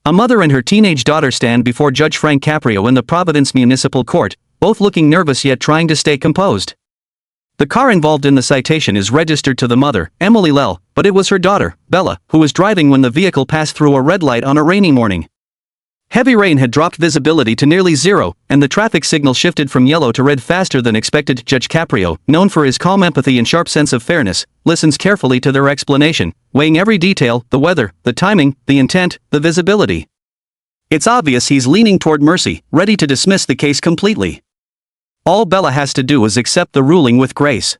A mother and her teenage daughter stand before Judge Frank Caprio in the Providence Municipal Court, both looking nervous yet trying to stay composed. The car involved in the citation is registered to the mother, Emily Lell, but it was her daughter, Bella, who was driving when the vehicle passed through a red light on a rainy morning. Heavy rain had dropped visibility to nearly zero, and the traffic signal shifted from yellow to red faster than expected. Judge Caprio, known for his calm empathy and sharp sense of fairness, listens carefully to their explanation, weighing every detail: the weather, the timing, the intent, the visibility. It's obvious he's leaning toward mercy, ready to dismiss the case completely. All Bella has to do is accept the ruling with grace.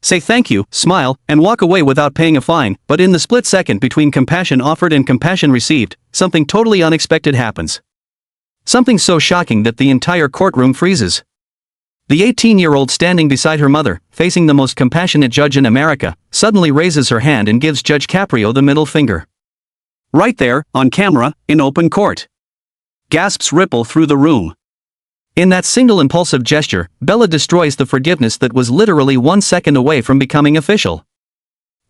Say thank you, smile, and walk away without paying a fine, but in the split second between compassion offered and compassion received, something totally unexpected happens. Something so shocking that the entire courtroom freezes. The 18-year-old standing beside her mother, facing the most compassionate judge in America, suddenly raises her hand and gives Judge Caprio the middle finger. Right there, on camera, in open court. Gasps ripple through the room. In that single impulsive gesture, Bella destroys the forgiveness that was literally 1 second away from becoming official.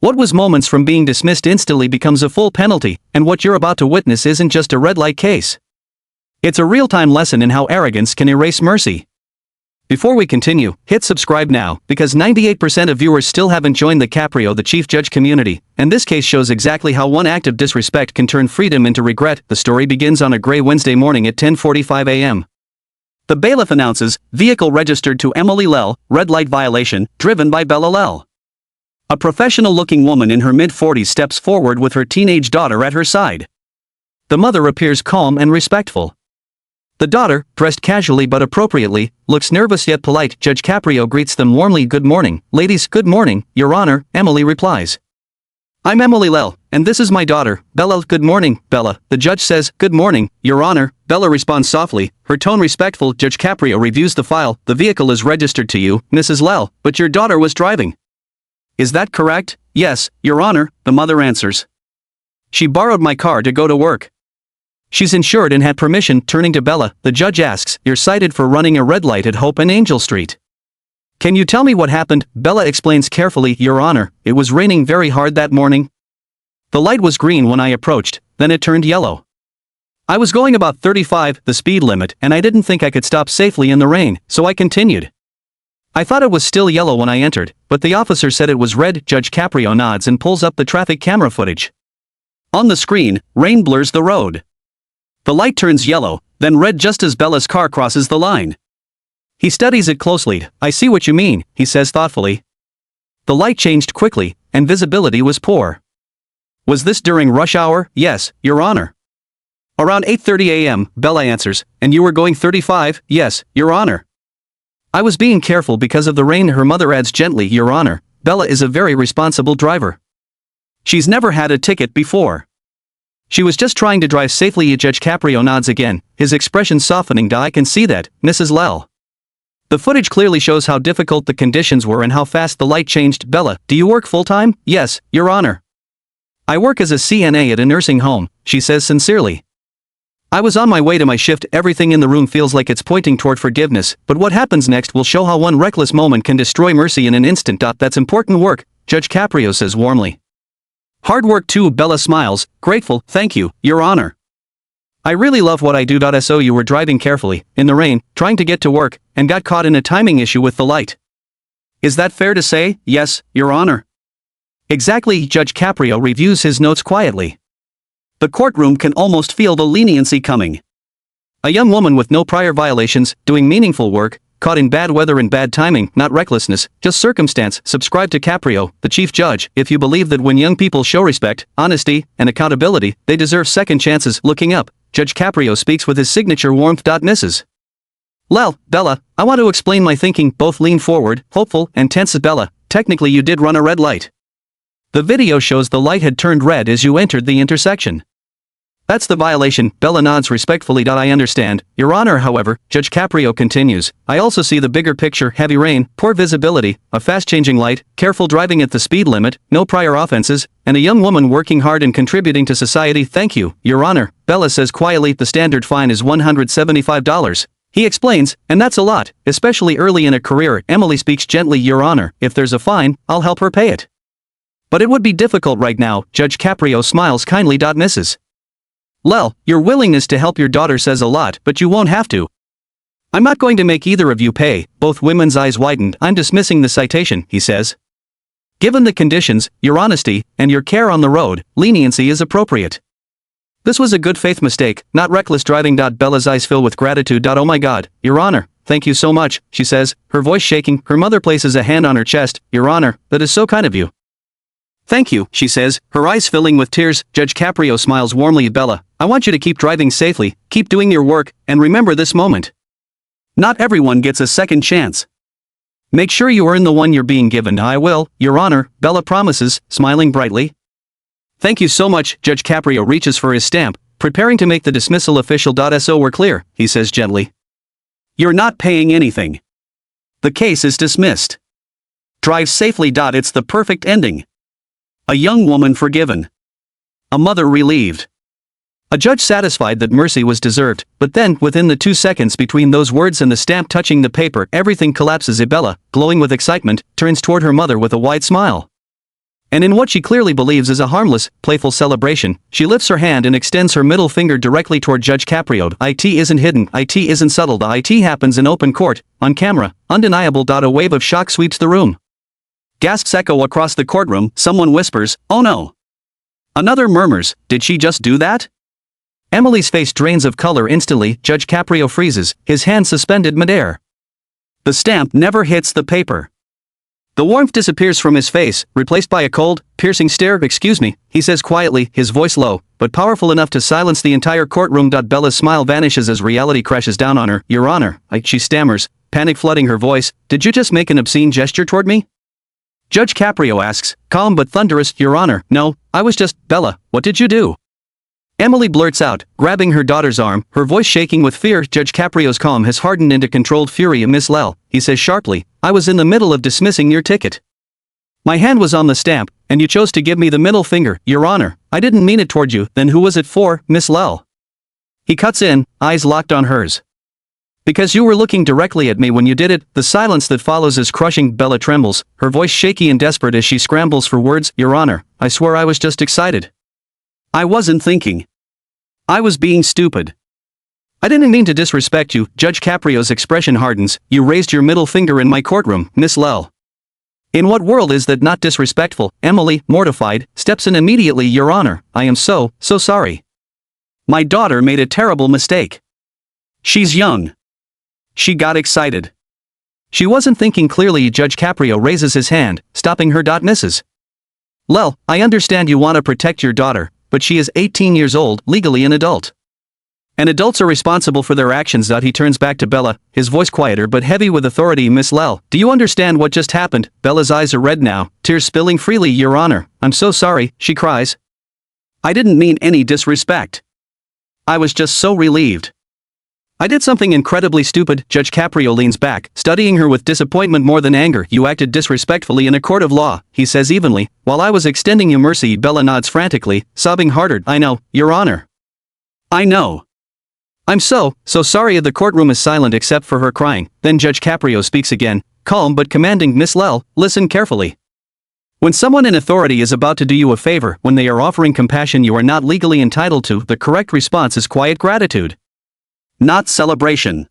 What was moments from being dismissed instantly becomes a full penalty, and what you're about to witness isn't just a red light case. It's a real-time lesson in how arrogance can erase mercy. Before we continue, hit subscribe now, because 98% of viewers still haven't joined the Caprio the Chief Judge community, and this case shows exactly how one act of disrespect can turn freedom into regret. The story begins on a gray Wednesday morning at 10:45 a.m. The bailiff announces, vehicle registered to Emily Lell, red light violation, driven by Bella Lell. A professional-looking woman in her mid-40s steps forward with her teenage daughter at her side. The mother appears calm and respectful. The daughter, dressed casually but appropriately, looks nervous yet polite. Judge Caprio greets them warmly. Good morning, ladies. Good morning, Your Honor, Emily replies. I'm Emily Lell, and this is my daughter, Bella. Good morning, Bella. The judge says, good morning, Your Honor. Bella responds softly, her tone respectful. Judge Caprio reviews the file. The vehicle is registered to you, Mrs. Lell, but your daughter was driving. Is that correct? Yes, Your Honor, the mother answers. She borrowed my car to go to work. She's insured and had permission. Turning to Bella, the judge asks, you're cited for running a red light at Hope and Angel Street. Can you tell me what happened? Bella explains carefully, Your Honor, it was raining very hard that morning. The light was green when I approached, then it turned yellow. I was going about 35, the speed limit, and I didn't think I could stop safely in the rain, so I continued. I thought it was still yellow when I entered, but the officer said it was red. Judge Caprio nods and pulls up the traffic camera footage. On the screen, rain blurs the road. The light turns yellow, then red just as Bella's car crosses the line. He studies it closely. I see what you mean, he says thoughtfully. The light changed quickly, and visibility was poor. Was this during rush hour? Yes, Your Honor. Around 8:30 a.m., Bella answers, and you were going 35? Yes, Your Honor. I was being careful because of the rain. Her mother adds gently, Your Honor, Bella is a very responsible driver. She's never had a ticket before. She was just trying to drive safely. Judge Caprio nods again, his expression softening. I can see that, Mrs. Lell. The footage clearly shows how difficult the conditions were and how fast the light changed. Bella, do you work full-time? Yes, Your Honor. I work as a CNA at a nursing home, she says sincerely. I was on my way to my shift. Everything in the room feels like it's pointing toward forgiveness, but what happens next will show how one reckless moment can destroy mercy in an instant. That's important work, Judge Caprio says warmly. Hard work too. Bella smiles, grateful. Thank you, Your Honor. I really love what I do. So you were driving carefully, in the rain, trying to get to work, and got caught in a timing issue with the light. Is that fair to say? Yes, Your Honor. Exactly. Judge Caprio reviews his notes quietly. The courtroom can almost feel the leniency coming. A young woman with no prior violations, doing meaningful work, caught in bad weather and bad timing, not recklessness, just circumstance. Subscribe to Caprio, the Chief Judge, if you believe that when young people show respect, honesty, and accountability, they deserve second chances. Looking up, Judge Caprio speaks with his signature warmth. Mrs. Lell, Bella, I want to explain my thinking. Both lean forward, hopeful and tense. Bella, technically you did run a red light. The video shows the light had turned red as you entered the intersection. That's the violation. Bella nods respectfully. I understand, Your Honor. However, Judge Caprio continues, I also see the bigger picture. Heavy rain, poor visibility, a fast-changing light, careful driving at the speed limit, no prior offenses, and a young woman working hard and contributing to society. Thank you, Your Honor, Bella says quietly. The standard fine is $175. He explains, and that's a lot, especially early in a career. Emily speaks gently. Your Honor, if there's a fine, I'll help her pay it. But it would be difficult right now. Judge Caprio smiles kindly. Mrs. Lel, your willingness to help your daughter says a lot, but you won't have to. I'm not going to make either of you pay. Both women's eyes widened. I'm dismissing the citation, he says. Given the conditions, your honesty, and your care on the road, leniency is appropriate. This was a good faith mistake, not reckless driving. Bella's eyes fill with gratitude. Oh my God, Your Honor, thank you so much, she says, her voice shaking. Her mother places a hand on her chest. Your Honor, that is so kind of you. Thank you, she says, her eyes filling with tears. Judge Caprio smiles warmly. Bella, I want you to keep driving safely, keep doing your work, and remember this moment. Not everyone gets a second chance. Make sure you earn the one you're being given. I will, Your Honor, Bella promises, smiling brightly. Thank you so much. Judge Caprio reaches for his stamp, preparing to make the dismissal official. So we're clear, he says gently. You're not paying anything. The case is dismissed. Drive safely. It's the perfect ending. A young woman forgiven. A mother relieved. A judge satisfied that mercy was deserved, but then, within the 2 seconds between those words and the stamp touching the paper, everything collapses. Bella, glowing with excitement, turns toward her mother with a wide smile. And in what she clearly believes is a harmless, playful celebration, she lifts her hand and extends her middle finger directly toward Judge Caprio. It isn't hidden, it isn't subtle, it happens in open court, on camera, undeniable. A wave of shock sweeps the room. Gasps echo across the courtroom. Someone whispers, "Oh no." Another murmurs, "Did she just do that?" Emily's face drains of color instantly. Judge Caprio freezes, his hand suspended midair. The stamp never hits the paper. The warmth disappears from his face, replaced by a cold, piercing stare. Excuse me, he says quietly, his voice low, but powerful enough to silence the entire courtroom. Bella's smile vanishes as reality crashes down on her. Your Honor, she stammers, panic flooding her voice. Did you just make an obscene gesture toward me? Judge Caprio asks, calm but thunderous. Your Honor, no, I was just, Bella, what did you do? Emily blurts out, grabbing her daughter's arm, her voice shaking with fear. Judge Caprio's calm has hardened into controlled fury. Miss Lel, he says sharply, I was in the middle of dismissing your ticket. My hand was on the stamp, and you chose to give me the middle finger. Your Honor, I didn't mean it toward you. Then who was it for, Miss Lel? He cuts in, eyes locked on hers. Because you were looking directly at me when you did it. The silence that follows is crushing. Bella trembles, her voice shaky and desperate as she scrambles for words. Your Honor, I swear I was just excited. I wasn't thinking. I was being stupid. I didn't mean to disrespect you. Judge Caprio's expression hardens. You raised your middle finger in my courtroom, Miss Lel. In what world is that not disrespectful? Emily, mortified, steps in immediately. Your Honor, I am so sorry. My daughter made a terrible mistake. She's young. She got excited. She wasn't thinking clearly. Judge Caprio raises his hand, stopping her. Mrs. Lel, I understand you want to protect your daughter, but she is 18 years old, legally an adult. And adults are responsible for their actions. He turns back to Bella, his voice quieter but heavy with authority. Miss Lel, do you understand what just happened? Bella's eyes are red now, tears spilling freely. Your Honor, I'm so sorry, she cries. I didn't mean any disrespect. I was just so relieved. I did something incredibly stupid. Judge Caprio leans back, studying her with disappointment more than anger. You acted disrespectfully in a court of law, he says evenly, while I was extending you mercy. Bella nods frantically, sobbing harder. I know, Your Honor. I know. I'm so sorry. The courtroom is silent except for her crying. Then Judge Caprio speaks again, calm but commanding. Miss Lel, listen carefully. When someone in authority is about to do you a favor, when they are offering compassion you are not legally entitled to, the correct response is quiet gratitude. Not celebration.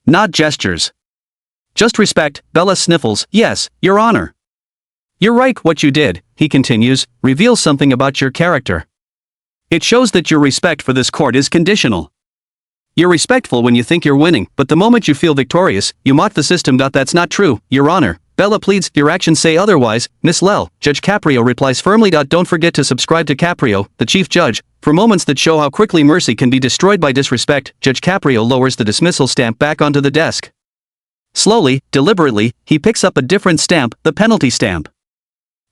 Not gestures. Just respect. Bella sniffles. Yes, Your Honor. You're right. What you did, he continues, reveals something about your character. It shows that your respect for this court is conditional. You're respectful when you think you're winning, but the moment you feel victorious, you mock the system. That's not true, Your Honor. Bella pleads. Your actions say otherwise, Miss Lel. Judge Caprio replies firmly. Don't forget to subscribe to Caprio, the Chief Judge, for moments that show how quickly mercy can be destroyed by disrespect. Judge Caprio lowers the dismissal stamp back onto the desk. Slowly, deliberately, he picks up a different stamp, the penalty stamp.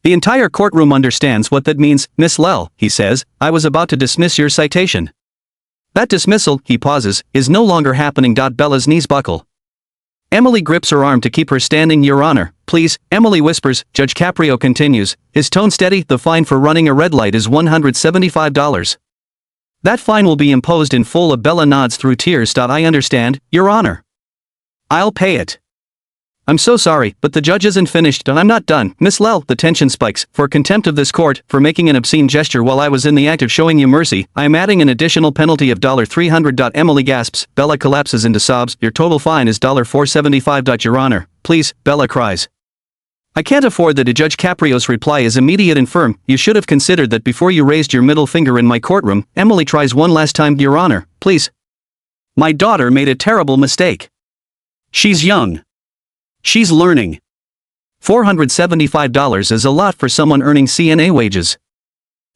The entire courtroom understands what that means. Miss Lel, he says, I was about to dismiss your citation. That dismissal, he pauses, is no longer happening. Bella's knees buckle. Emily grips her arm to keep her standing. Your Honor, please, Emily whispers. Judge Caprio continues, his tone steady. The fine for running a red light is $175. That fine will be imposed in full. Bella nods through tears. I understand, Your Honor. I'll pay it. I'm so sorry, but the judge isn't finished and I'm not done. Miss Lell, the tension spikes. For contempt of this court, for making an obscene gesture while I was in the act of showing you mercy, I am adding an additional penalty of $300. Emily gasps. Bella collapses into sobs. Your total fine is $475. Your Honor. Please, Bella cries. I can't afford that. Judge Caprio's reply is immediate and firm. You should have considered that before you raised your middle finger in my courtroom. Emily tries one last time. Your Honor, please. My daughter made a terrible mistake. She's young. She's learning. $475 is a lot for someone earning CNA wages.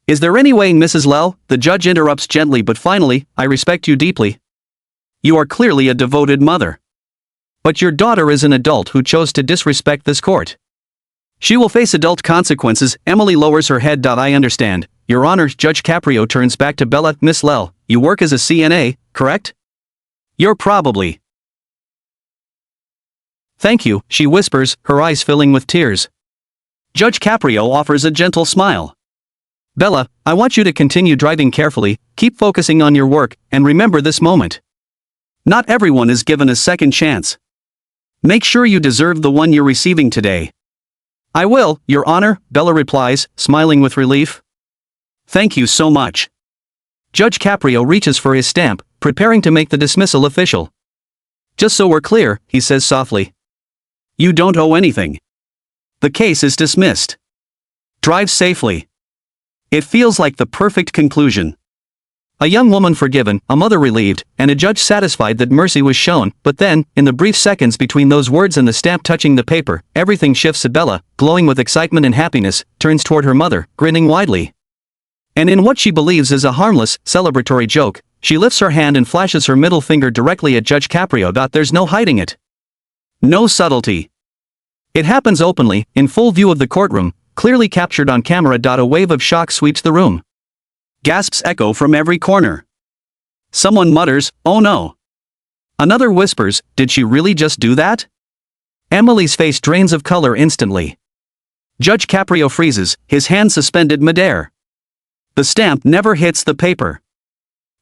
Is there any way, Mrs. Lell? The judge interrupts gently but finally, I respect you deeply. You are clearly a devoted mother. But your daughter is an adult who chose to disrespect this court. She will face adult consequences. Emily lowers her head. I understand, Your Honor. Judge Caprio turns back to Bella. Miss Lell, you work as a CNA, correct? You're probably. Thank you, she whispers, her eyes filling with tears. Judge Caprio offers a gentle smile. Bella, I want you to continue driving carefully, keep focusing on your work, and remember this moment. Not everyone is given a second chance. Make sure you deserve the one you're receiving today. I will, Your Honor, Bella replies, smiling with relief. Thank you so much. Judge Caprio reaches for his stamp, preparing to make the dismissal official. Just so we're clear, he says softly. You don't owe anything. The case is dismissed. Drive safely. It feels like the perfect conclusion. A young woman forgiven, a mother relieved, and a judge satisfied that mercy was shown, but then, in the brief seconds between those words and the stamp touching the paper, everything shifts. Bella, glowing with excitement and happiness, turns toward her mother, grinning widely. And in what she believes is a harmless, celebratory joke, she lifts her hand and flashes her middle finger directly at Judge Caprio. There's no hiding it. No subtlety. It happens openly, in full view of the courtroom, clearly captured on camera. A wave of shock sweeps the room. Gasps echo from every corner. Someone mutters, "Oh no." Another whispers, "Did she really just do that?" Emily's face drains of color instantly. Judge Caprio freezes, his hand suspended midair. The stamp never hits the paper.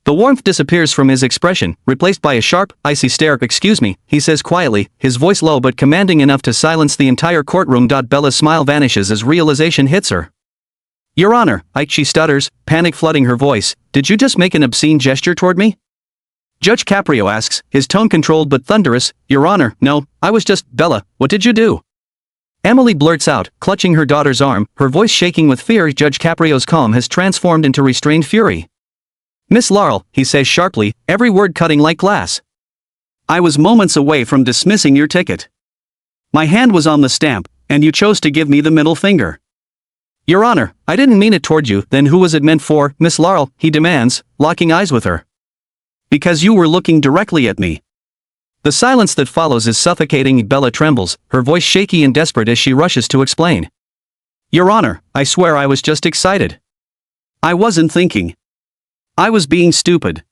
The warmth disappears from his expression, replaced by a sharp, icy stare. Excuse me, he says quietly, his voice low but commanding enough to silence the entire courtroom. Bella's smile vanishes as realization hits her. Your Honor, she stutters, panic flooding her voice. Did you just make an obscene gesture toward me? Judge Caprio asks, his tone controlled but thunderous. Your Honor, no, I was just. Bella, what did you do? Emily blurts out, clutching her daughter's arm, her voice shaking with fear. Judge Caprio's calm has transformed into restrained fury. Miss Laurel, he says sharply, every word cutting like glass. I was moments away from dismissing your ticket. My hand was on the stamp, and you chose to give me the middle finger. Your Honor, I didn't mean it toward you. Then who was it meant for, Miss Laurel? He demands, locking eyes with her. Because you were looking directly at me. The silence that follows is suffocating. Bella trembles, her voice shaky and desperate as she rushes to explain. Your Honor, I swear I was just excited. I wasn't thinking. I was being stupid.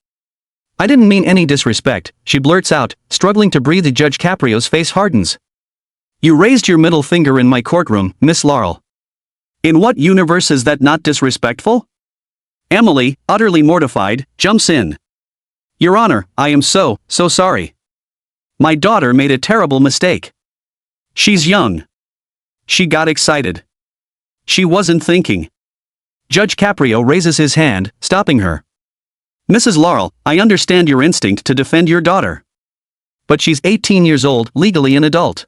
I didn't mean any disrespect, she blurts out, struggling to breathe. Judge Caprio's face hardens. You raised your middle finger in my courtroom, Miss Laurel. In what universe is that not disrespectful? Emily, utterly mortified, jumps in. Your Honor, I am so sorry. My daughter made a terrible mistake. She's young. She got excited. She wasn't thinking. Judge Caprio raises his hand, stopping her. Mrs. Laurel, I understand your instinct to defend your daughter. But she's 18 years old, legally an adult.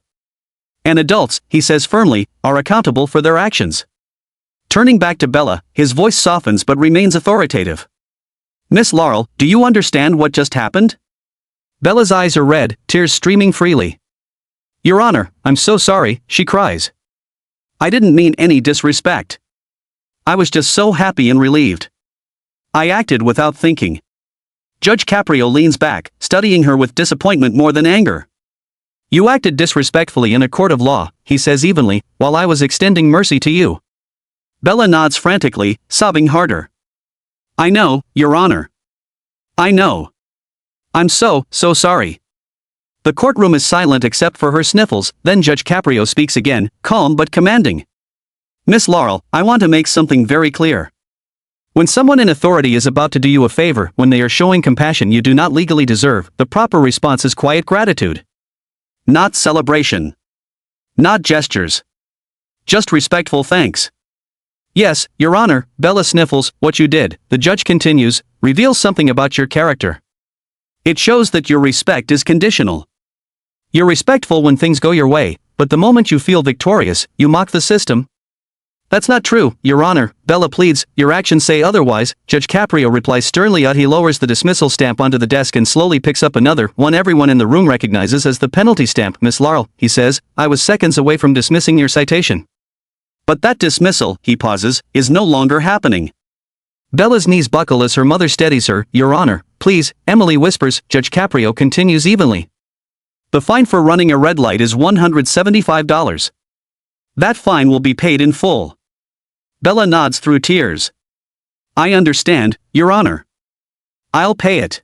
And adults, he says firmly, are accountable for their actions. Turning back to Bella, his voice softens but remains authoritative. Miss Laurel, do you understand what just happened? Bella's eyes are red, tears streaming freely. Your Honor, I'm so sorry, she cries. I didn't mean any disrespect. I was just so happy and relieved. I acted without thinking. Judge Caprio leans back, studying her with disappointment more than anger. You acted disrespectfully in a court of law, he says evenly, while I was extending mercy to you. Bella nods frantically, sobbing harder. I know, Your Honor. I know. I'm so sorry. The courtroom is silent except for her sniffles, then Judge Caprio speaks again, calm but commanding. Miss Laurel, I want to make something very clear. When someone in authority is about to do you a favor, when they are showing compassion you do not legally deserve, the proper response is quiet gratitude. Not celebration. Not gestures. Just respectful thanks. Yes, Your Honor, Bella sniffles. What you did, the judge continues, reveals something about your character. It shows that your respect is conditional. You're respectful when things go your way, but the moment you feel victorious, you mock the system. That's not true, Your Honor, Bella pleads. Your actions say otherwise. Judge Caprio replies sternly. He lowers the dismissal stamp onto the desk and slowly picks up another one everyone in the room recognizes as the penalty stamp. Miss Laurel, he says, I was seconds away from dismissing your citation. But that dismissal, he pauses, is no longer happening. Bella's knees buckle as her mother steadies her. Your Honor, please, Emily whispers. Judge Caprio continues evenly. The fine for running a red light is $175. That fine will be paid in full. Bella nods through tears. I understand, Your Honor. I'll pay it.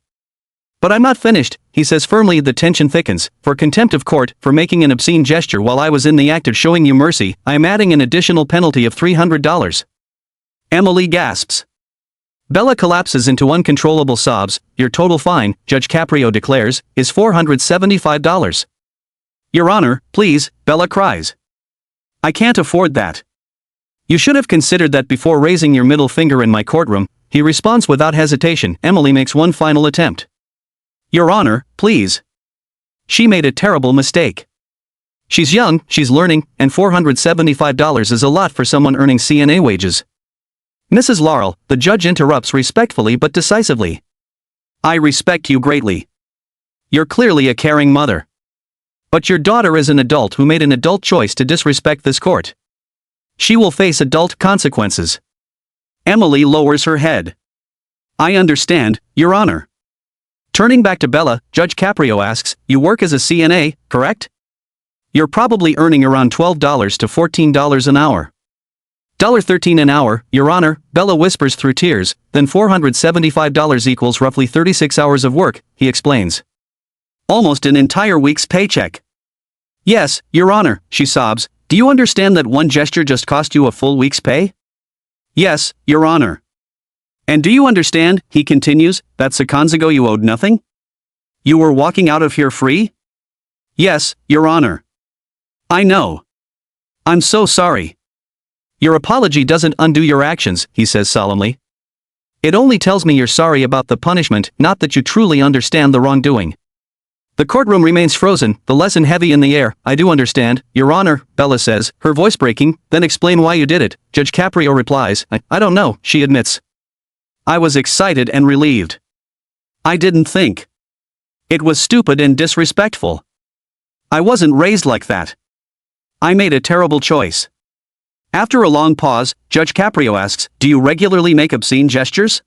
But I'm not finished, he says firmly. The tension thickens. For contempt of court, for making an obscene gesture while I was in the act of showing you mercy, I am adding an additional penalty of $300. Emily gasps. Bella collapses into uncontrollable sobs. Your total fine, Judge Caprio declares, is $475. Your Honor, please, Bella cries. I can't afford that. You should have considered that before raising your middle finger in my courtroom, he responds without hesitation. Emily makes one final attempt. Your Honor, please. She made a terrible mistake. She's young, she's learning, and $475 is a lot for someone earning CNA wages. Mrs. Laurel, the judge interrupts respectfully but decisively. I respect you greatly. You're clearly a caring mother. But your daughter is an adult who made an adult choice to disrespect this court. She will face adult consequences. Emily lowers her head. I understand, Your Honor. Turning back to Bella, Judge Caprio asks, you work as a CNA, correct? You're probably earning around $12 to $14 an hour. $13 an hour, Your Honor, Bella whispers through tears, then $475 equals roughly 36 hours of work, he explains. Almost an entire week's paycheck. Yes, Your Honor, she sobs. Do you understand that one gesture just cost you a full week's pay? Yes, Your Honor. And do you understand, he continues, that seconds ago you owed nothing? You were walking out of here free? Yes, Your Honor. I know. I'm so sorry. Your apology doesn't undo your actions, he says solemnly. It only tells me you're sorry about the punishment, not that you truly understand the wrongdoing. The courtroom remains frozen, the lesson heavy in the air. I do understand, Your Honor, Bella says, her voice breaking. Then explain why you did it. Judge Caprio replies, I don't know, she admits. I was excited and relieved. I didn't think. It was stupid and disrespectful. I wasn't raised like that. I made a terrible choice. After a long pause, Judge Caprio asks, do you regularly make obscene gestures?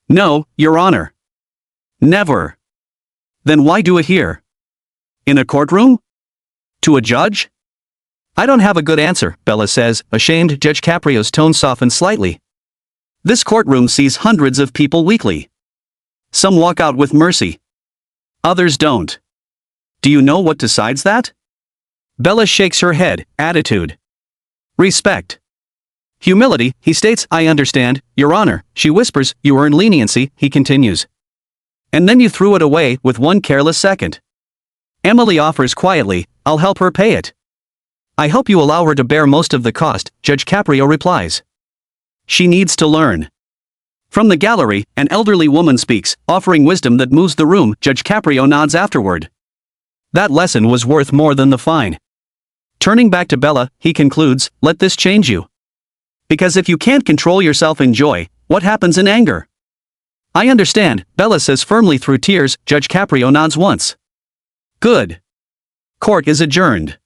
No, Your Honor. Never. Then why do it here? In a courtroom? To a judge? I don't have a good answer, Bella says, ashamed. Judge Caprio's tone softens slightly. This courtroom sees hundreds of people weekly. Some walk out with mercy. Others don't. Do you know what decides that? Bella shakes her head. Attitude. Respect. Humility, he states. I understand, Your Honor, she whispers. You earn leniency, he continues. And then you threw it away with one careless second. Emily offers quietly, I'll help her pay it. I hope you allow her to bear most of the cost, Judge Caprio replies. She needs to learn. From the gallery, an elderly woman speaks, offering wisdom that moves the room. Judge Caprio nods afterward. That lesson was worth more than the fine. Turning back to Bella, he concludes, let this change you. Because if you can't control yourself in joy, what happens in anger? I understand, Bella says firmly through tears. Judge Caprio nods once. Good. Court is adjourned.